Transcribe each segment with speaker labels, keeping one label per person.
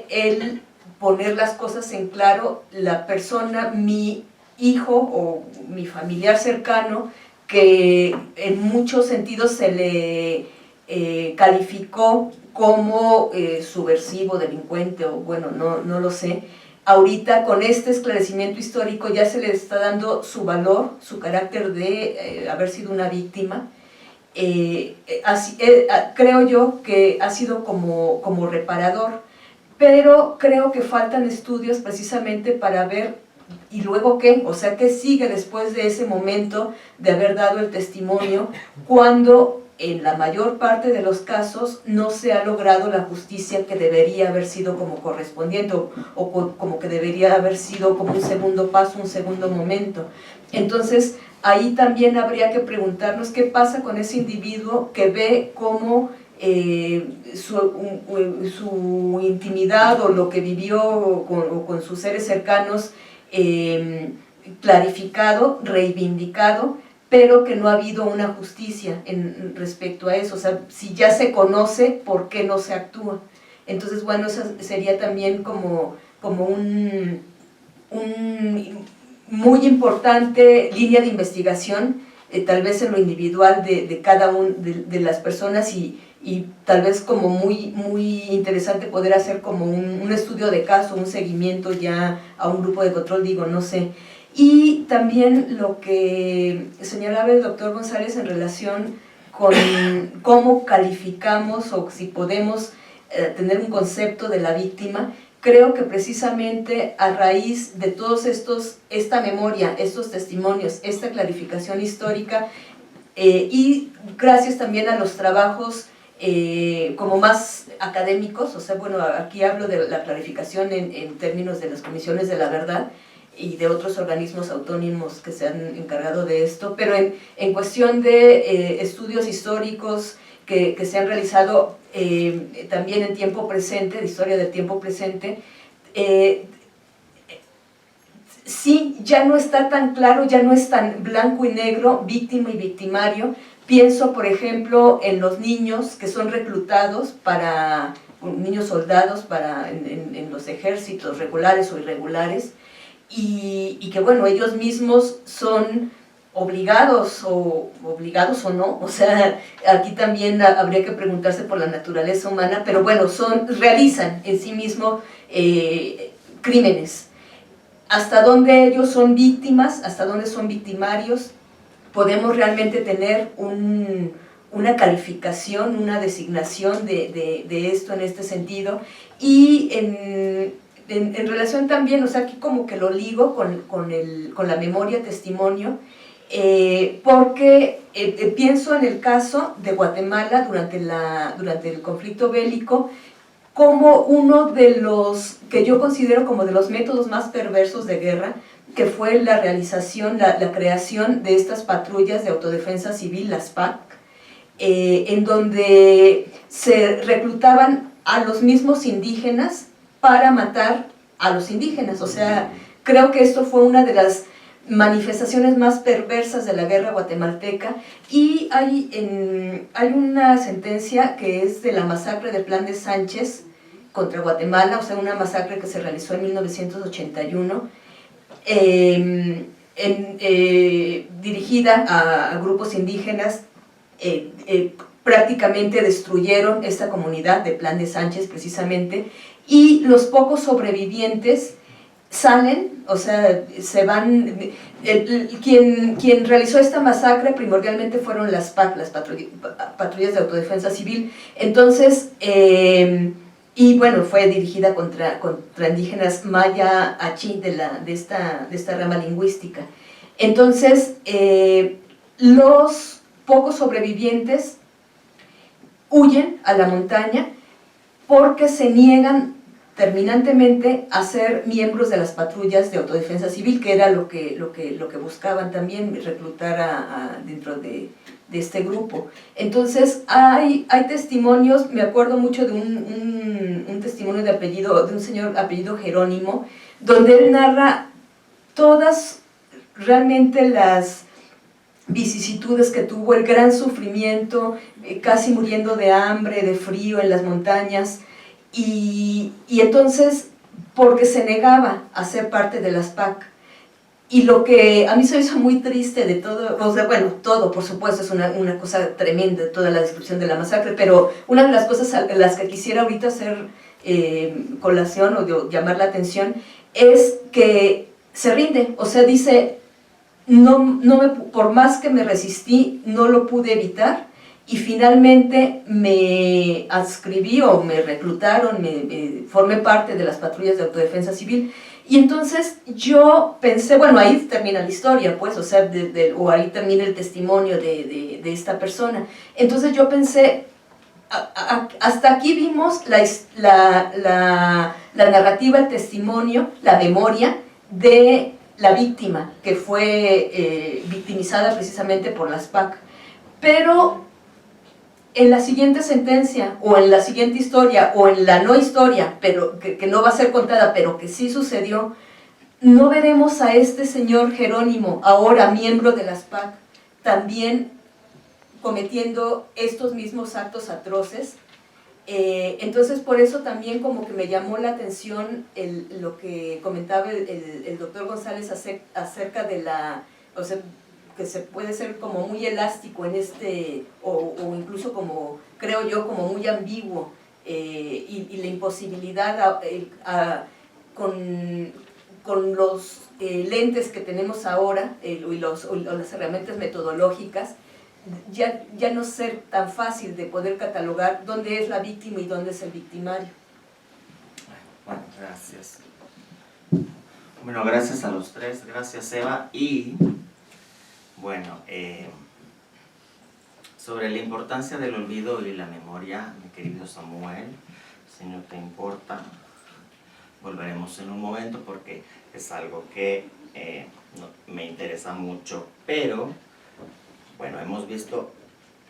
Speaker 1: él poner las cosas en claro, la persona, mi hijo o mi familiar cercano, que en muchos sentidos se le calificó como subversivo, delincuente, o bueno, no lo sé. Ahorita con este esclarecimiento histórico ya se le está dando su valor, su carácter de haber sido una víctima. Creo yo que ha sido como reparador, pero creo que faltan estudios precisamente para ver ¿y luego qué? O sea, ¿qué sigue después de ese momento de haber dado el testimonio cuando en la mayor parte de los casos no se ha logrado la justicia que debería haber sido como correspondiente o como que debería haber sido como un segundo paso, un segundo momento? Entonces, ahí también habría que preguntarnos qué pasa con ese individuo que ve cómo su intimidad o lo que vivió con sus seres cercanos clarificado, reivindicado, pero que no ha habido una justicia respecto a eso. O sea, si ya se conoce, ¿por qué no se actúa? Entonces, bueno, esa sería también como un muy importante línea de investigación, tal vez en lo individual de cada una de las personas, y tal vez como muy interesante poder hacer como un estudio de caso, un seguimiento ya a un grupo de control, digo, no sé. Y también lo que señalaba el doctor González en relación con cómo calificamos o si podemos tener un concepto de la víctima. Creo que precisamente a raíz de todos esta memoria, estos testimonios, esta clarificación histórica, y gracias también a los trabajos como más académicos, o sea, bueno, aquí hablo de la clarificación en términos de las comisiones de la verdad y de otros organismos autónomos que se han encargado de esto, pero en cuestión de estudios históricos que se han realizado también en tiempo presente, de historia del tiempo presente, sí, ya no está tan claro, ya no es tan blanco y negro, víctima y victimario. Pienso, por ejemplo, en los niños que son reclutados niños soldados en los ejércitos regulares o irregulares, y que, bueno, ellos mismos son obligados o no, o sea, aquí también habría que preguntarse por la naturaleza humana, pero bueno, realizan en sí mismo crímenes. ¿Hasta dónde ellos son víctimas? ¿Hasta dónde son victimarios? ¿Podemos realmente tener una calificación, una designación de esto en este sentido? Y en relación también, o sea, aquí como que lo ligo con la memoria testimonio, porque pienso en el caso de Guatemala durante el conflicto bélico, como uno de los que yo considero como de los métodos más perversos de guerra, que fue la realización, la creación de estas patrullas de autodefensa civil, las PAC, en donde se reclutaban a los mismos indígenas para matar a los indígenas. O sea, creo que esto fue una de las manifestaciones más perversas de la guerra guatemalteca, y hay una sentencia que es de la masacre de Plan de Sánchez contra Guatemala, o sea, una masacre que se realizó en 1981, dirigida a grupos indígenas. Prácticamente destruyeron esta comunidad de Plan de Sánchez precisamente, y los pocos sobrevivientes salen, o sea, se van. Quien realizó esta masacre primordialmente fueron las PAC, las patrullas de autodefensa civil. Entonces, y bueno, fue dirigida contra indígenas maya achí de esta rama lingüística. Entonces, los pocos sobrevivientes huyen a la montaña porque se niegan terminantemente a ser miembros de las patrullas de autodefensa civil, que era lo que buscaban también, reclutar dentro de este grupo. Entonces hay testimonios. Me acuerdo mucho de un testimonio de un señor apellido Jerónimo, donde él narra todas realmente las vicisitudes que tuvo, el gran sufrimiento, casi muriendo de hambre, de frío en las montañas. y entonces, porque se negaba a ser parte de las PAC. Y lo que a mí se me hizo muy triste de todo, o sea, bueno, todo por supuesto es una cosa tremenda, toda la descripción de la masacre, pero una de las cosas a las que quisiera ahorita hacer colación o llamar la atención es que se rinde, o sea, dice, por más que me resistí, no lo pude evitar, y finalmente me adscribí o me reclutaron, formé parte de las patrullas de autodefensa civil. Y entonces yo pensé, bueno, ahí termina la historia, pues, o sea, o ahí termina el testimonio de esta persona. Entonces yo pensé, hasta aquí vimos la narrativa, el testimonio, la memoria de la víctima, que fue victimizada precisamente por las PAC. Pero en la siguiente sentencia, o en la siguiente historia, o en la no historia, pero que no va a ser contada, pero que sí sucedió, no veremos a este señor Jerónimo, ahora miembro de las PAC, también cometiendo estos mismos actos atroces. Entonces por eso también como que me llamó la atención lo que comentaba el doctor González acerca de o sea, que se puede ser como muy elástico en o incluso como, creo yo, como muy ambiguo, y la imposibilidad con los lentes que tenemos ahora, o las herramientas metodológicas, ya no ser tan fácil de poder catalogar dónde es la víctima y dónde es el victimario.
Speaker 2: Bueno, gracias. Bueno, gracias a los tres, gracias Eva. Y bueno, sobre la importancia del olvido y la memoria, mi querido Samuel, si no te importa, volveremos en un momento porque es algo que me interesa mucho, pero bueno, hemos visto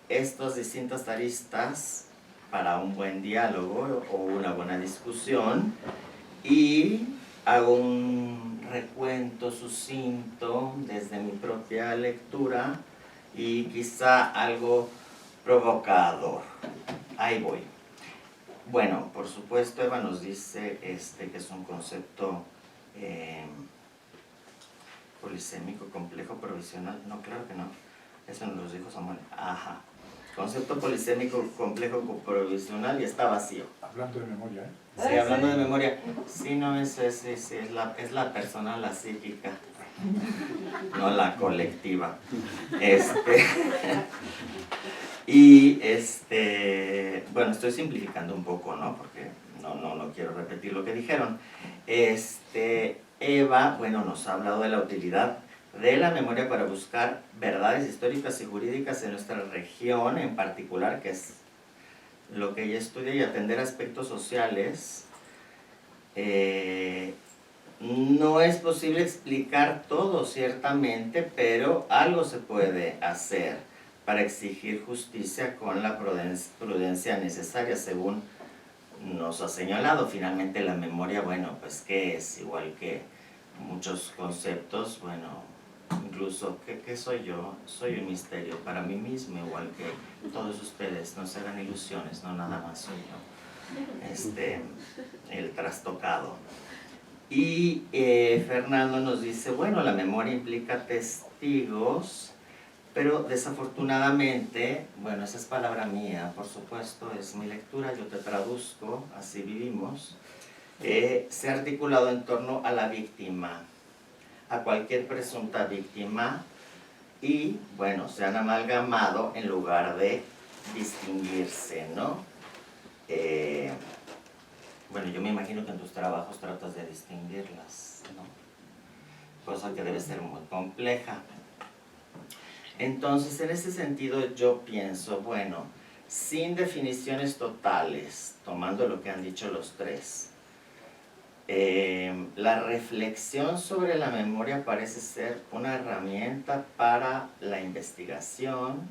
Speaker 2: estas distintas aristas para un buen diálogo o una buena discusión, y hago un recuento sucinto desde mi propia lectura y quizá algo provocador. Ahí voy. Bueno, por supuesto Eva nos dice que es un concepto polisémico, complejo, provisional. No, claro que no. Eso nos lo dijo Samuel. Ajá. Concepto polisémico, complejo, provisional y está vacío.
Speaker 3: Hablando de memoria, ¿eh?
Speaker 2: Sí, hablando de memoria. Sí, no, es la personal, la psíquica, no la colectiva. Y bueno, estoy simplificando un poco, ¿no? Porque no quiero repetir lo que dijeron. Eva, bueno, nos ha hablado de la utilidad de la memoria para buscar verdades históricas y jurídicas en nuestra región en particular, que es lo que ella estudia, y atender aspectos sociales. No es posible explicar todo, ciertamente, pero algo se puede hacer para exigir justicia con la prudencia necesaria, según nos ha señalado. Finalmente la memoria, bueno, pues ¿qué es? Igual que muchos conceptos, bueno, incluso, ¿qué soy yo? Soy un misterio para mí mismo, igual que todos ustedes. No se hagan ilusiones, no nada más soy yo, el trastocado. Y Fernando nos dice, bueno, la memoria implica testigos, pero desafortunadamente, bueno, esa es palabra mía, por supuesto, es mi lectura, yo te traduzco, así vivimos, se ha articulado en torno a la víctima, a cualquier presunta víctima, y, bueno, se han amalgamado en lugar de distinguirse, ¿no? Bueno, yo me imagino que en tus trabajos tratas de distinguirlas, ¿no? Cosa que debe ser muy compleja. Entonces, en ese sentido yo pienso, bueno, sin definiciones totales, tomando lo que han dicho los tres, la reflexión sobre la memoria parece ser una herramienta para la investigación,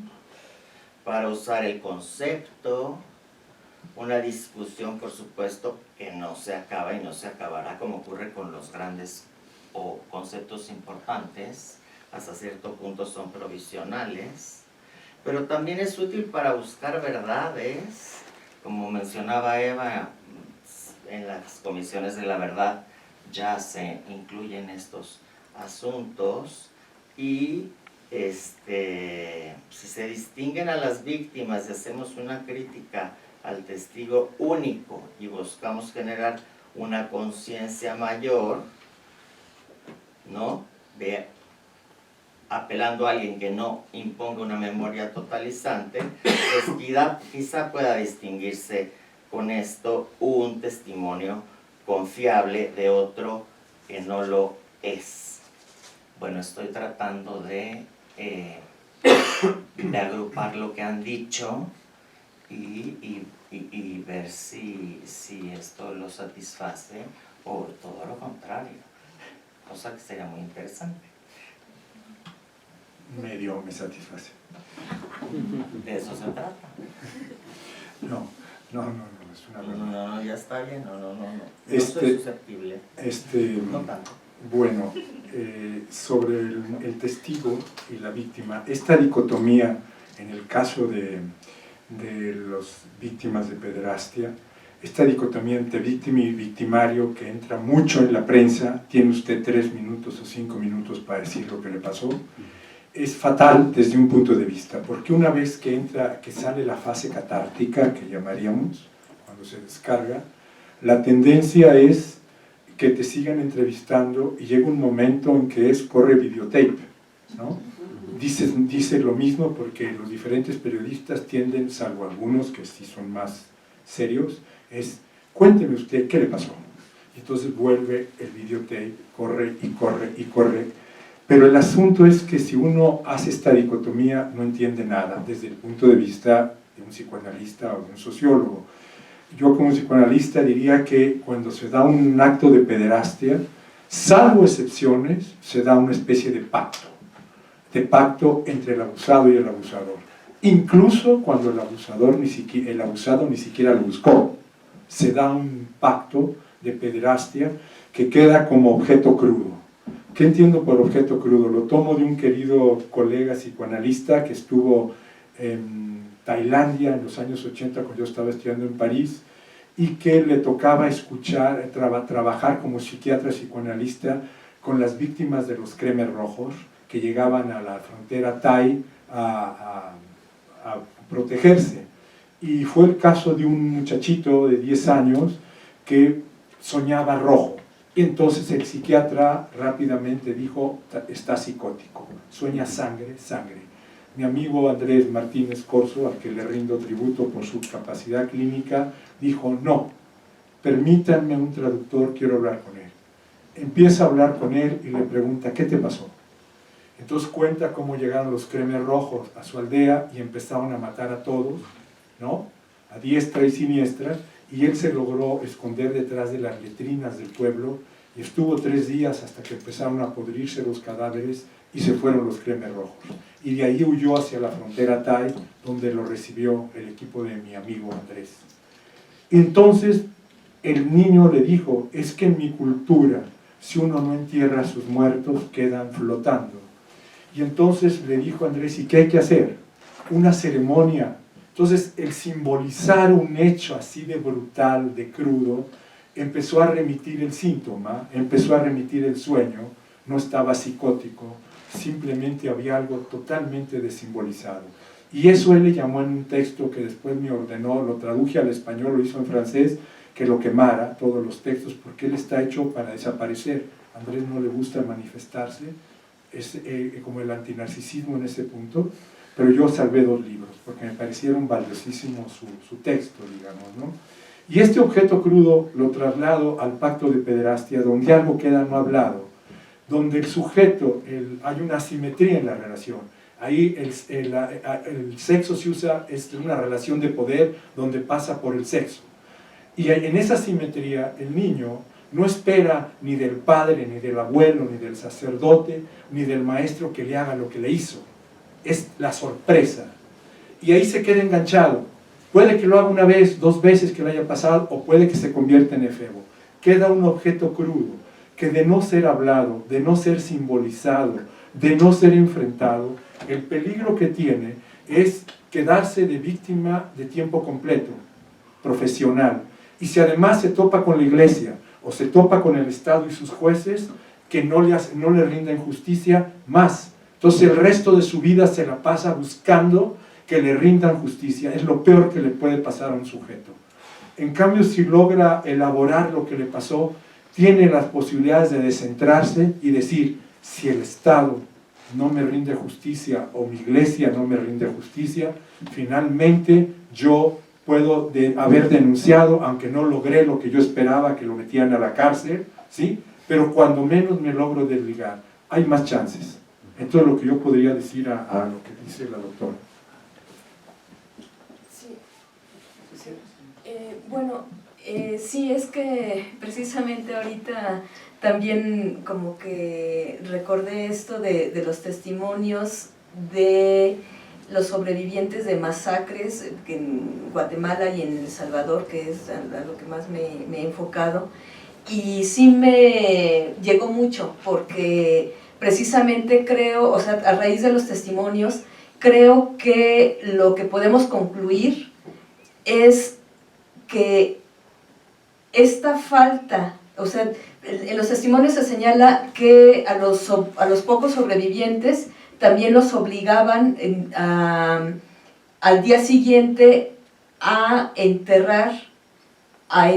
Speaker 2: para usar el concepto, una discusión, por supuesto, que no se acaba y no se acabará, como ocurre con los grandes o conceptos importantes. Hasta cierto punto son provisionales, pero también es útil para buscar verdades, como mencionaba Eva, en las comisiones de la verdad ya se incluyen estos asuntos y si se distinguen a las víctimas y hacemos una crítica al testigo único y buscamos generar una conciencia mayor, ¿no? Apelando a alguien que no imponga una memoria totalizante, pues quizá pueda distinguirse con esto un testimonio confiable de otro que no lo es. Bueno, estoy tratando de agrupar lo que han dicho y ver si esto lo satisface o todo lo contrario, cosa que sería muy interesante.
Speaker 3: Medio me satisface.
Speaker 2: De eso se trata.
Speaker 3: No, es una verdad.
Speaker 2: No, ya está bien, no. No
Speaker 3: Este-
Speaker 2: soy susceptible. No tanto.
Speaker 3: Bueno, sobre el testigo y la víctima, esta dicotomía en el caso de las víctimas de pederastia, esta dicotomía entre víctima y victimario que entra mucho en la prensa, tiene usted 3 minutos o 5 minutos para decir lo que le pasó, es fatal desde un punto de vista, porque una vez que sale la fase catártica, que llamaríamos, cuando se descarga, la tendencia es que te sigan entrevistando y llega un momento en que corre videotape, ¿no? Dice lo mismo porque los diferentes periodistas tienden, salvo algunos que sí son más serios, cuénteme usted qué le pasó. Y entonces vuelve el videotape, corre y corre y corre. Pero el asunto es que si uno hace esta dicotomía no entiende nada desde el punto de vista de un psicoanalista o de un sociólogo. Yo como psicoanalista diría que cuando se da un acto de pederastia, salvo excepciones, se da una especie de pacto entre el abusado y el abusador. Incluso cuando el abusado ni siquiera lo buscó, se da un pacto de pederastia que queda como objeto crudo. ¿Qué entiendo por objeto crudo? Lo tomo de un querido colega psicoanalista que estuvo en Tailandia en los años 80 cuando yo estaba estudiando en París y que le tocaba trabajar como psiquiatra psicoanalista con las víctimas de los cremes rojos que llegaban a la frontera Thai a protegerse. Y fue el caso de un muchachito de 10 años que soñaba rojo. Y entonces el psiquiatra rápidamente dijo, está psicótico, sueña sangre, sangre. Mi amigo Andrés Martínez Corso, al que le rindo tributo por su capacidad clínica, dijo, no, permítanme un traductor, quiero hablar con él. Empieza a hablar con él y le pregunta, ¿qué te pasó? Entonces cuenta cómo llegaron los cremes rojos a su aldea y empezaron a matar a todos, ¿no? A diestra y siniestra, y él se logró esconder detrás de las letrinas del pueblo y estuvo 3 días hasta que empezaron a podrirse los cadáveres y se fueron los cremes rojos. Y de ahí huyó hacia la frontera Thai, donde lo recibió el equipo de mi amigo Andrés. Entonces el niño le dijo, es que en mi cultura, si uno no entierra a sus muertos, quedan flotando. Y entonces le dijo a Andrés, ¿y qué hay que hacer? Una ceremonia. Entonces el simbolizar un hecho así de brutal, de crudo, empezó a remitir el síntoma, empezó a remitir el sueño, no estaba psicótico, simplemente había algo totalmente desimbolizado. Y eso él le llamó en un texto que después me ordenó, lo traduje al español, lo hizo en francés, que lo quemara, todos los textos, porque él está hecho para desaparecer. A Andrés no le gusta manifestarse, es como el antinarcisismo en ese punto, pero yo salvé 2 libros, porque me parecieron valiosísimos su texto, digamos, ¿no? Y este objeto crudo lo traslado al pacto de pederastia, donde algo queda no hablado, donde el sujeto, hay una asimetría en la relación. Ahí el sexo se usa, es una relación de poder donde pasa por el sexo. Y en esa asimetría el niño no espera ni del padre, ni del abuelo, ni del sacerdote, ni del maestro que le haga lo que le hizo. Es la sorpresa. Y ahí se queda enganchado. Puede que lo haga 1 vez, 2 veces que le haya pasado, o puede que se convierta en efebo. Queda un objeto crudo, que de no ser hablado, de no ser simbolizado, de no ser enfrentado, el peligro que tiene es quedarse de víctima de tiempo completo, profesional, Y si además se topa con la iglesia o se topa con el Estado y sus jueces que no le rinden justicia, más. Entonces el resto de su vida se la pasa buscando que le rindan justicia. Es lo peor que le puede pasar a un sujeto. En cambio, si logra elaborar lo que le pasó, tiene las posibilidades de descentrarse y decir, si el Estado no me rinde justicia o mi iglesia no me rinde justicia, finalmente yo puedo haber denunciado, aunque no logré lo que yo esperaba, que lo metían a la cárcel, ¿sí? Pero cuando menos me logro desligar, hay más chances. Entonces lo que yo podría decir a lo que dice la doctora.
Speaker 1: Sí. Bueno, sí, es que precisamente ahorita también como que recordé esto de los testimonios de los sobrevivientes de masacres en Guatemala y en El Salvador, que es a lo que más me he enfocado, y sí me llegó mucho, porque precisamente creo, o sea, a raíz de los testimonios, creo que lo que podemos concluir es que esta falta, o sea, en los testimonios se señala que a los pocos sobrevivientes también los obligaban al día siguiente a enterrar a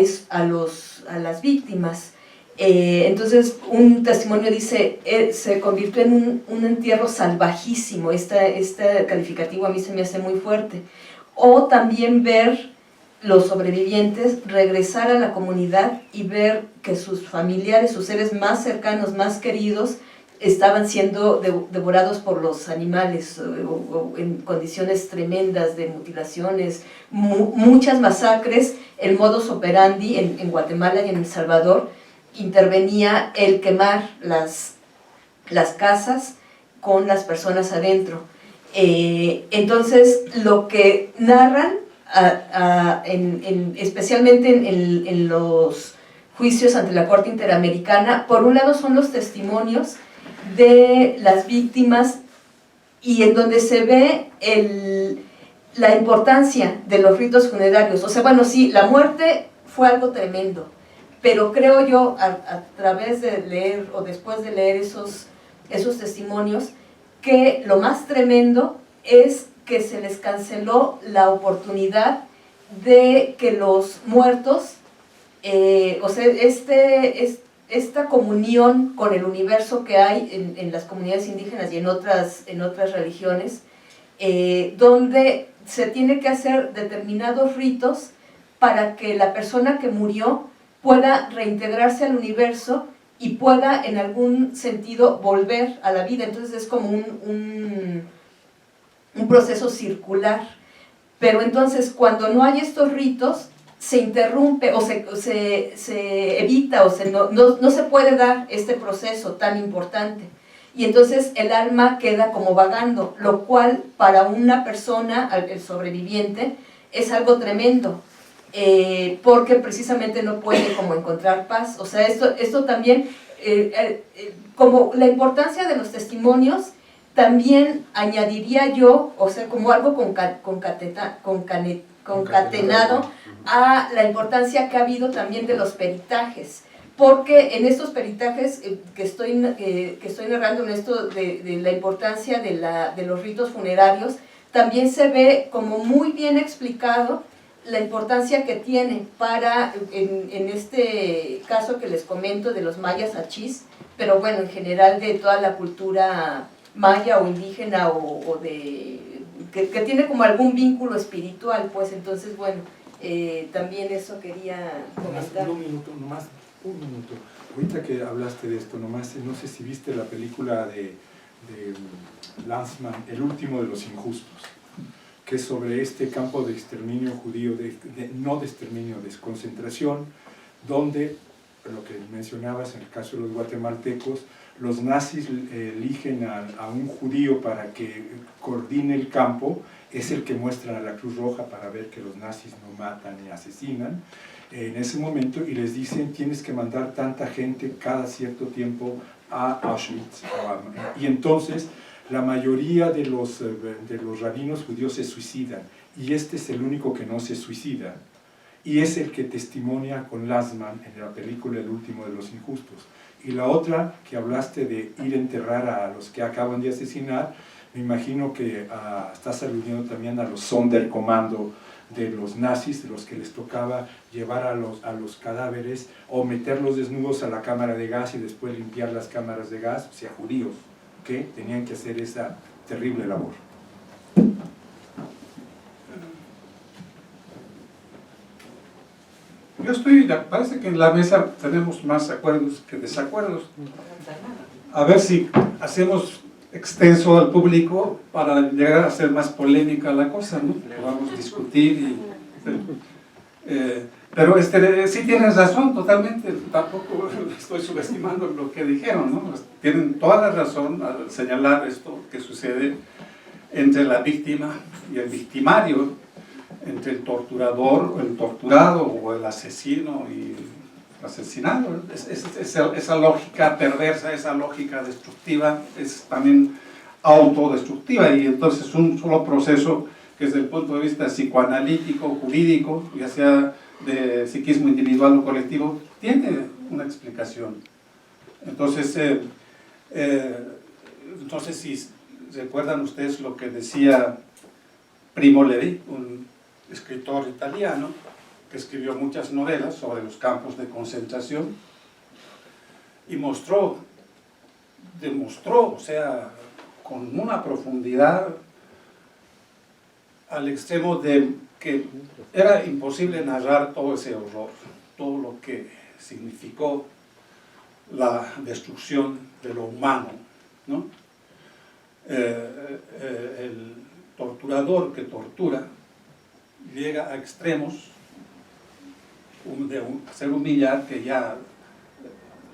Speaker 1: las víctimas. Entonces un testimonio dice, se convirtió en un entierro salvajísimo. Este calificativo a mí se me hace muy fuerte. O también ver los sobrevivientes regresar a la comunidad y ver que sus familiares, sus seres más cercanos, más queridos, estaban siendo devorados por los animales o en condiciones tremendas de mutilaciones, muchas masacres. El modus operandi en Guatemala y en El Salvador intervenía el quemar las casas con las personas adentro. Entonces lo que narran especialmente en los juicios ante la Corte Interamericana, por un lado son los testimonios de las víctimas y en donde se ve la importancia de los ritos funerarios. O sea, bueno, sí, la muerte fue algo tremendo, pero creo yo, a través de leer o después de leer esos testimonios, que lo más tremendo es que se les canceló la oportunidad de que los muertos, o sea, esta comunión con el universo que hay en las comunidades indígenas y en otras religiones, donde se tiene que hacer determinados ritos para que la persona que murió pueda reintegrarse al universo y pueda en algún sentido volver a la vida. Entonces es como un proceso circular. Pero entonces cuando no hay estos ritos, se interrumpe o se evita o no se puede dar este proceso tan importante. Y entonces el alma queda como vagando, lo cual para una persona, el sobreviviente, es algo tremendo, porque precisamente no puede como encontrar paz. O sea, esto también, como la importancia de los testimonios, también añadiría yo, o sea, como algo concatenado a la importancia que ha habido también de los peritajes, porque en estos peritajes que estoy narrando en esto de la importancia de los ritos funerarios, también se ve como muy bien explicado la importancia que tiene para, en este caso que les comento de los mayas achís, pero bueno, en general de toda la cultura maya o indígena o que tiene como algún vínculo espiritual, pues. Entonces, bueno, también eso quería comentar.
Speaker 3: Un minuto. Ahorita que hablaste de esto, nomás, no sé si viste la película de Lanzmann, El último de los injustos, que es sobre este campo de exterminio judío, no de exterminio, de concentración, donde, lo que mencionabas en el caso de los guatemaltecos, los nazis eligen a un judío para que coordine el campo, es el que muestran a la Cruz Roja para ver que los nazis no matan ni asesinan en ese momento, y les dicen, tienes que mandar tanta gente cada cierto tiempo a Auschwitz. Y entonces la mayoría de los rabinos judíos se suicidan, y este es el único que no se suicida. y es el que testimonia con Lasman en la película El último de los injustos. Y la otra, que hablaste de ir a enterrar a los que acaban de asesinar, me imagino que estás aludiendo también a los Sonderkommando de los nazis, de los que les tocaba llevar a los cadáveres o meterlos desnudos a la cámara de gas y después limpiar las cámaras de gas, o sea, judíos, que tenían que hacer esa terrible labor.
Speaker 4: Parece que en la mesa tenemos más acuerdos que desacuerdos. A ver si hacemos extenso al público para llegar a ser más polémica la cosa, ¿no? Vamos a discutir pero sí tienes razón totalmente, tampoco estoy subestimando lo que dijeron, ¿no? Tienen toda la razón al señalar esto que sucede entre la víctima y el victimario, entre el torturador o el torturado o el asesino y el asesinado. Esa lógica perversa, esa lógica destructiva es también autodestructiva, y entonces un solo proceso que desde el punto de vista psicoanalítico, jurídico, ya sea de psiquismo individual o colectivo, tiene una explicación. Entonces, si recuerdan ustedes lo que decía Primo Levi, un escritor italiano que escribió muchas novelas sobre los campos de concentración y demostró, o sea, con una profundidad al extremo de que era imposible narrar todo ese horror, todo lo que significó la destrucción de lo humano, ¿no? El torturador que tortura llega a extremos de hacer humillar, que ya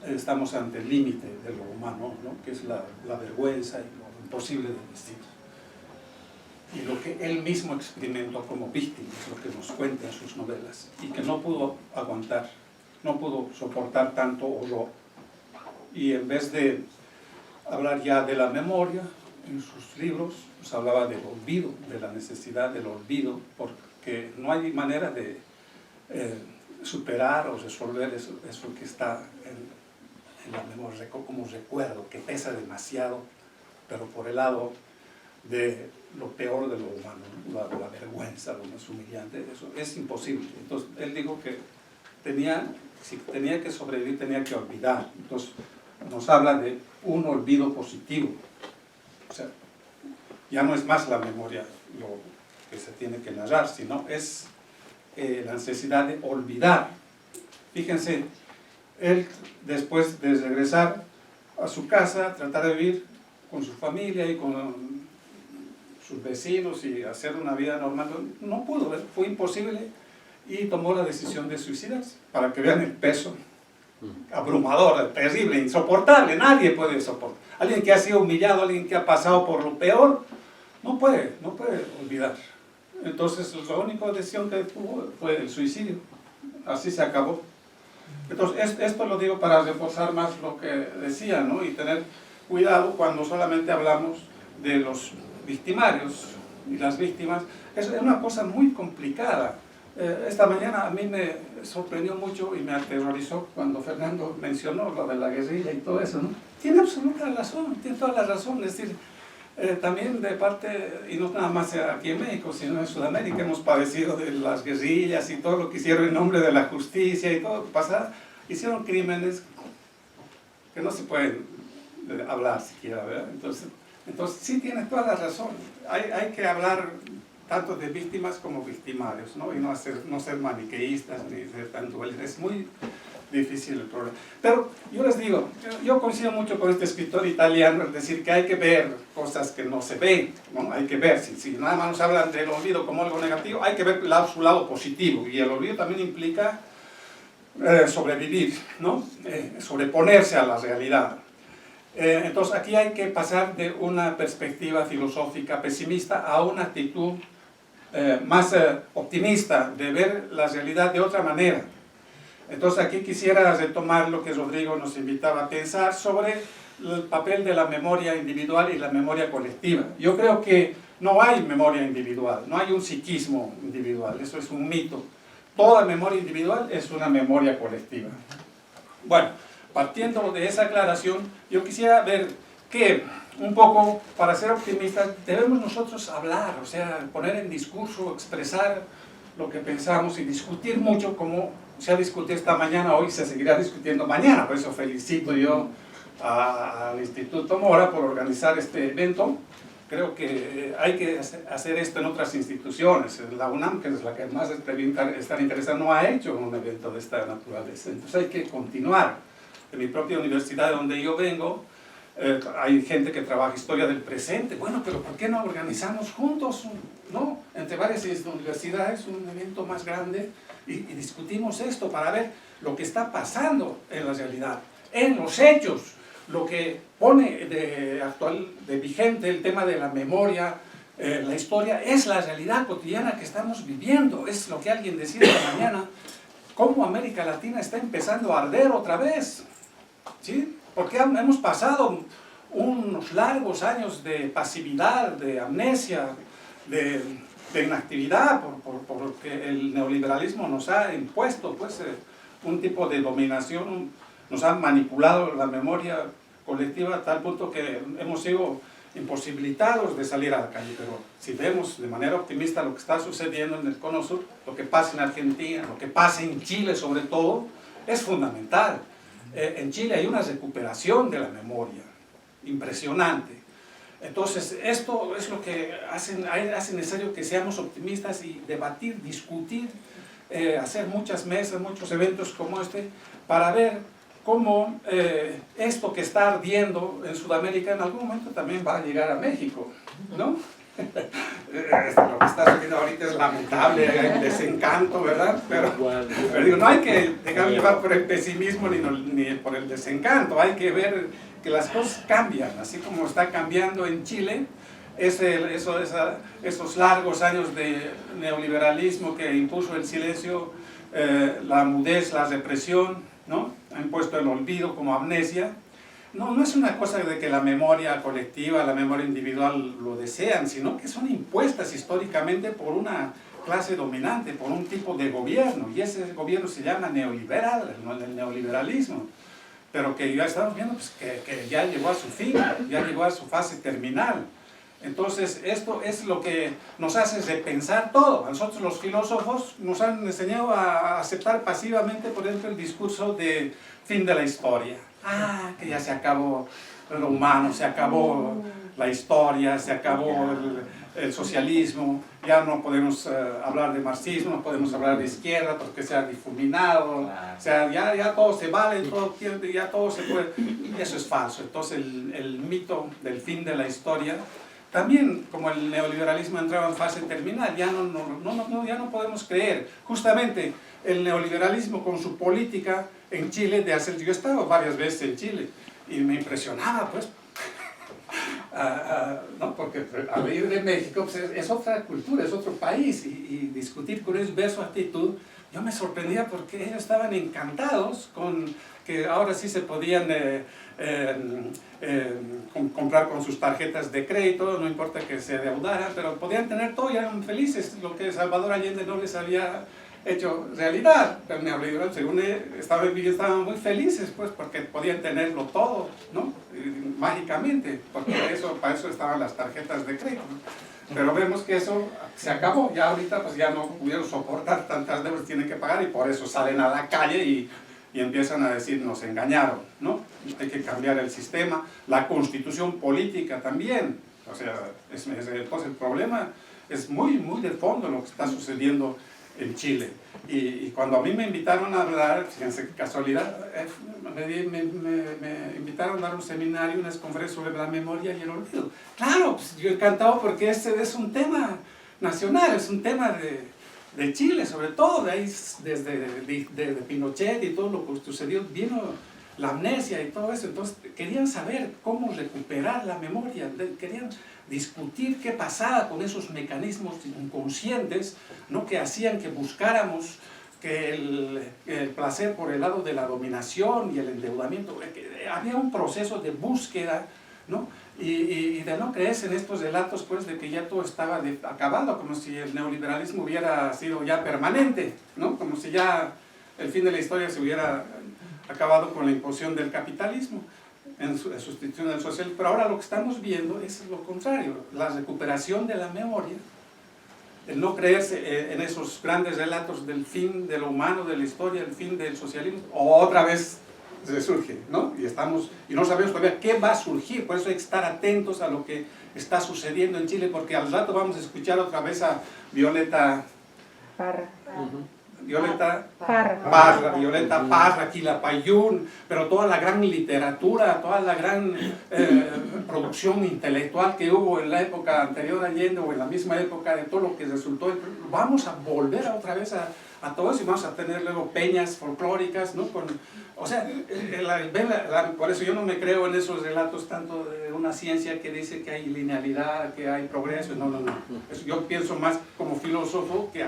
Speaker 4: estamos ante el límite de lo humano, ¿no? Que es la vergüenza y lo imposible de vestir. Y lo que él mismo experimentó como víctima es lo que nos cuenta en sus novelas, y que no pudo aguantar, no pudo soportar tanto horror. Y en vez de hablar ya de la memoria, en sus libros pues hablaba del olvido, de la necesidad del olvido, porque no hay manera de superar o resolver eso que está en la memoria, como recuerdo, que pesa demasiado, pero por el lado de lo peor de lo humano, la vergüenza, lo más humillante, eso es imposible. Entonces él dijo que si tenía que sobrevivir, tenía que olvidar. Entonces nos habla de un olvido positivo. O sea, ya no es más la memoria lo que se tiene que narrar, sino es la necesidad de olvidar. Fíjense, él después de regresar a su casa, tratar de vivir con su familia y con sus vecinos y hacer una vida normal, no pudo, fue imposible, y tomó la decisión de suicidarse, para que vean el peso abrumador, terrible, insoportable. Nadie puede soportar. Alguien que ha sido humillado, alguien que ha pasado por lo peor, no puede olvidar. Entonces la única decisión que tuvo fue el suicidio. Así se acabó. Entonces esto lo digo para reforzar más lo que decía, ¿no? Y tener cuidado cuando solamente hablamos de los victimarios y las víctimas. Es una cosa muy complicada. Esta mañana a mí me sorprendió mucho y me aterrorizó cuando Fernando mencionó lo de la guerrilla y todo eso, ¿no? Tiene absoluta razón, tiene toda la razón. Es decir, también de parte, y no nada más aquí en México, sino en Sudamérica, hemos padecido de las guerrillas y todo lo que hicieron en nombre de la justicia y todo. Hicieron crímenes que no se pueden hablar siquiera, ¿verdad? Entonces sí tiene toda la razón. Hay que hablar tanto de víctimas como victimarios, ¿no? Y no ser maniqueístas ni ser tan duales. Es muy difícil el problema. Pero yo les digo, yo coincido mucho con este escritor italiano, es decir, que hay que ver cosas que no se ven, ¿no? Hay que ver, si nada más nos hablan del olvido como algo negativo, hay que ver su lado positivo, y el olvido también implica sobrevivir, ¿no? Sobreponerse a la realidad. Entonces aquí hay que pasar de una perspectiva filosófica pesimista a una actitud más optimista, de ver la realidad de otra manera. Entonces aquí quisiera retomar lo que Rodrigo nos invitaba a pensar sobre el papel de la memoria individual y la memoria colectiva. Yo creo que no hay memoria individual, no hay un psiquismo individual, eso es un mito, toda memoria individual es una memoria colectiva. Bueno, partiendo de esa aclaración, yo quisiera ver que, un poco, para ser optimistas, debemos nosotros hablar, o sea, poner en discurso, expresar lo que pensamos y discutir mucho, como se ha discutido esta mañana, hoy se seguirá discutiendo mañana. Por eso felicito yo al Instituto Mora por organizar este evento. Creo que hay que hacer esto en otras instituciones. La UNAM, que es la que más está interesada, no ha hecho un evento de esta naturaleza. Entonces hay que continuar. En mi propia universidad, de donde yo vengo, hay gente que trabaja historia del presente. Bueno, pero ¿por qué no organizamos juntos, no, entre varias universidades, un evento más grande y discutimos esto para ver lo que está pasando en la realidad, en los hechos? Lo que pone de vigente el tema de la memoria, la historia, es la realidad cotidiana que estamos viviendo. Es lo que alguien decía esta mañana, cómo América Latina está empezando a arder otra vez, ¿sí? Porque hemos pasado unos largos años de pasividad, de amnesia, de inactividad, porque el neoliberalismo nos ha impuesto pues, un tipo de dominación, nos han manipulado la memoria colectiva a tal punto que hemos sido imposibilitados de salir a la calle. Pero si vemos de manera optimista lo que está sucediendo en el Cono Sur, lo que pasa en Argentina, lo que pasa en Chile sobre todo, es fundamental. En Chile hay una recuperación de la memoria impresionante. Entonces esto es lo que hace necesario que seamos optimistas y debatir, discutir, hacer muchas mesas, muchos eventos como este, para ver cómo esto que está ardiendo en Sudamérica en algún momento también va a llegar a México, ¿no? Lo que está sucediendo ahorita es lamentable, el desencanto, ¿verdad? Pero digo, no hay que dejar llevar por el pesimismo ni por el desencanto, hay que ver que las cosas cambian, así como está cambiando en Chile. Esos largos años de neoliberalismo que impuso el silencio, la mudez, la represión, ¿no? Ha impuesto el olvido como amnesia. No es una cosa de que la memoria colectiva, la memoria individual lo desean, sino que son impuestas históricamente por una clase dominante, por un tipo de gobierno, y ese gobierno se llama neoliberal, el neoliberalismo, pero que ya estamos viendo pues, que ya llegó a su fin, ya llegó a su fase terminal. Entonces esto es lo que nos hace repensar todo. A nosotros los filósofos nos han enseñado a aceptar pasivamente, por ejemplo, el discurso de fin de la historia. Que ya se acabó lo humano, se acabó la historia, se acabó el socialismo, ya no podemos hablar de marxismo, no podemos hablar de izquierda porque se ha difuminado, o sea, ya todo se vale, ya todo se puede. Eso es falso. Entonces el mito del fin de la historia, también como el neoliberalismo entraba en fase terminal, ya no podemos creer. Justamente el neoliberalismo con su política en Chile de hacer, yo he estado varias veces en Chile y me impresionaba pues, ¿no? Porque al ir de México pues, es otra cultura, es otro país y discutir con ellos, ver su actitud, yo me sorprendía porque ellos estaban encantados con que ahora sí se podían comprar con sus tarjetas de crédito, no importa que se endeudaran, pero podían tener todo y eran felices, lo que Salvador Allende no les había hecho realidad. El neoliberal, según estaban muy felices, pues, porque podían tenerlo todo, ¿no? Mágicamente, porque para eso estaban las tarjetas de crédito. Pero vemos que eso se acabó, ya ahorita pues ya no pudieron soportar tantas deudas, tienen que pagar y por eso salen a la calle y empiezan a decir nos engañaron, ¿no? Hay que cambiar el sistema, la constitución política también. O sea, entonces el problema es muy de fondo lo que está sucediendo en Chile. Y cuando a mí me invitaron a hablar, fíjense qué casualidad, me invitaron a dar un seminario, unas conferencias sobre la memoria y el olvido. Claro, pues yo encantado porque este es un tema nacional, es un tema de Chile, sobre todo, de ahí, desde Pinochet y todo lo que sucedió, vino la amnesia y todo eso. Entonces querían saber cómo recuperar la memoria, querían discutir qué pasaba con esos mecanismos inconscientes, ¿no? Que hacían que buscáramos que el placer por el lado de la dominación y el endeudamiento, había un proceso de búsqueda ¿no? Y de no creerse en estos relatos, pues, de que ya todo estaba acabado, como si el neoliberalismo hubiera sido ya permanente, ¿no? Como si ya el fin de la historia se hubiera acabado con la imposición del capitalismo en sustitución del socialismo. Pero ahora lo que estamos viendo es lo contrario, la recuperación de la memoria, el no creerse en esos grandes relatos del fin de lo humano, de la historia, el fin del socialismo, o otra vez resurge, ¿no? Y no sabemos todavía qué va a surgir, por eso hay que estar atentos a lo que está sucediendo en Chile, porque al rato vamos a escuchar otra vez a Violeta Parra. Violeta Parra, Quilapayún, pero toda la gran literatura, toda la gran producción intelectual que hubo en la época anterior a Allende o en la misma época de todo lo que resultó, vamos a volver otra vez a todo eso y vamos a tener luego peñas folclóricas, ¿no? O sea, por eso yo no me creo en esos relatos tanto de una ciencia que dice que hay linealidad, que hay progreso, no. Yo pienso más como filósofo que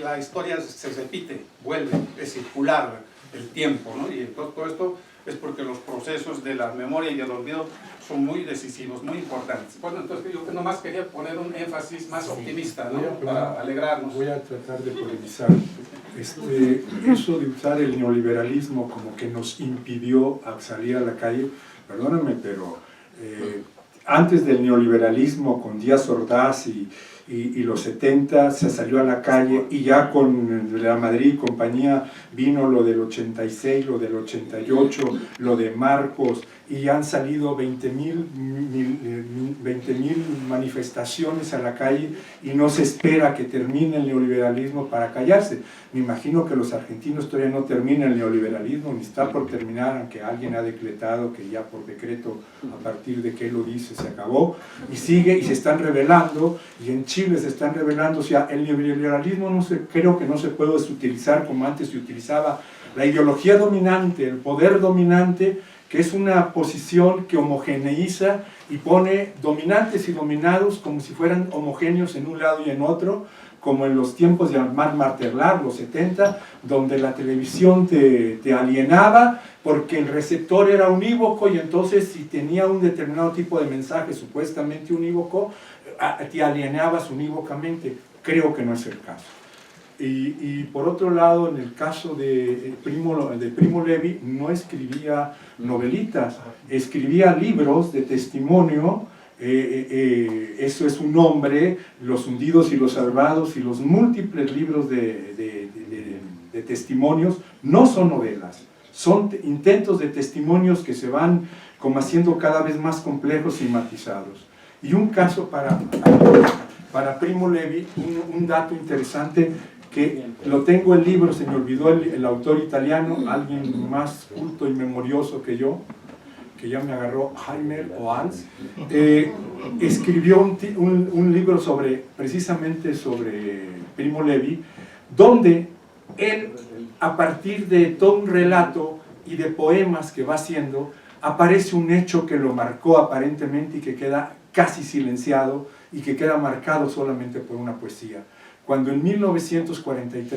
Speaker 4: la historia se repite, vuelve, es circular el tiempo, ¿no? Y todo esto es porque los procesos de la memoria y del olvido son muy decisivos, muy importantes. Bueno, entonces yo nomás quería poner un énfasis más optimista, ¿no? Para alegrarnos.
Speaker 3: Voy a tratar de polemizar. Eso de usar el neoliberalismo como que nos impidió salir a la calle, perdóname, pero antes del neoliberalismo con Díaz Ordaz y los 70 se salió a la calle, y ya con la Madrid y compañía vino lo del 86, lo del 88, lo de Marcos, y han salido 20,000 manifestaciones a la calle, y no se espera que termine el neoliberalismo para callarse. Me imagino que los argentinos todavía no terminan el neoliberalismo, ni está por terminar, aunque alguien ha decretado que ya por decreto, a partir de que él lo dice, se acabó, y sigue, y se están rebelando, y en Chile se están rebelando. O sea, el neoliberalismo creo que no se puede utilizar como antes se utilizaba la ideología dominante, el poder dominante, que es una posición que homogeneiza y pone dominantes y dominados como si fueran homogéneos en un lado y en otro, como en los tiempos de Armand Martellar, los 70, donde la televisión te alienaba porque el receptor era unívoco, y entonces si tenía un determinado tipo de mensaje supuestamente unívoco, te alienabas unívocamente. Creo que no es el caso. Y por otro lado, en el caso de Primo Levi, no escribía novelitas, escribía libros de testimonio. Eso es un hombre, Los hundidos y los salvados, y los múltiples libros de testimonios no son novelas, son intentos de testimonios que se van como haciendo cada vez más complejos y matizados. Y un caso para Primo Levi, un dato interesante, que lo tengo el libro, se me olvidó el autor italiano, alguien más culto y memorioso que yo, que ya me agarró, Heimer o Hans, escribió un libro precisamente sobre Primo Levi, donde él, a partir de todo un relato y de poemas que va haciendo, aparece un hecho que lo marcó aparentemente y que queda casi silenciado y que queda marcado solamente por una poesía. Cuando en 1943